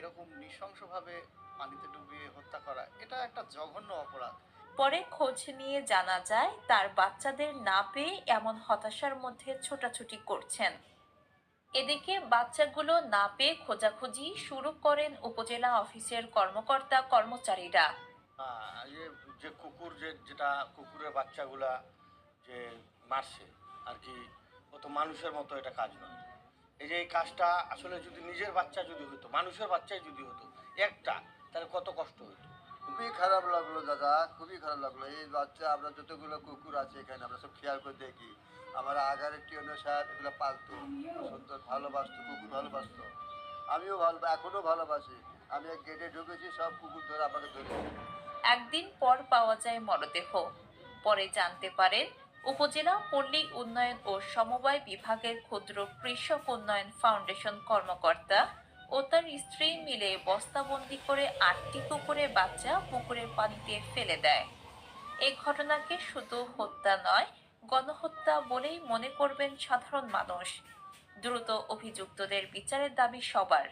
এরকম নৃশংসভাবে পানিতে ডুবিয়ে হত্যা করা এটা একটা জঘন্য অপরাধ। পরে খোঁজ নিয়ে জানা যায় তার বাচ্চাদের না পেয়ে এমন হতাশার মধ্যে ছোটাছুটি করছেন। এদিকে বাচ্চাগুলো না পেয়ে খোঁজাখুঁজি শুরু করেন উপজেলা অফিসের কর্মকর্তা কর্মচারীরা। এই যে কুকুর যেটা কুকুরের বাচ্চাগুলা যে মারছে আর কি, ও তো মানুষের মতো এটা কাজ নয়। এই যে এই কাজটা আসলে যদি নিজের বাচ্চা যদি হতো, মানুষের বাচ্চাই যদি হতো একটা, তাহলে কত কষ্ট হতো। খুবই খারাপ লাগলো দাদা, খুবই খারাপ লাগলো। এই বাচ্চা আমরা যতগুলো কুকুর আছে এখানে আমরা সব খেয়াল করে দেখি। আমার আগারের টিওনো সাহেব এগুলো পালতো, সুন্দর ভালোবাসতো, কুকুর ভালোবাসতো। আমিও ভালো, এখনো ভালোবাসি। আমি এক গেটে ঢুকেছি, সব কুকুর ধরে আমাকে ধরেছে। একদিন পর পাওয়া যায় মরদেহ। পরে জানতে পারেন উপজেলা পল্লী উন্নয়ন ও সমবায় বিভাগের ক্ষুদ্র কৃষক উন্নয়ন ফাউন্ডেশন কর্মকর্তা ও তার স্ত্রী মিলে বস্তাবন্দি করে ৮টি কুকুরের বাচ্চা পুকুরের পানিতে ফেলে দেয়। এই ঘটনাকে শুধু হত্যা নয়, গণহত্যা বলেই মনে করবেন সাধারণ মানুষ। দ্রুত অভিযুক্তদের বিচারের দাবি সবার।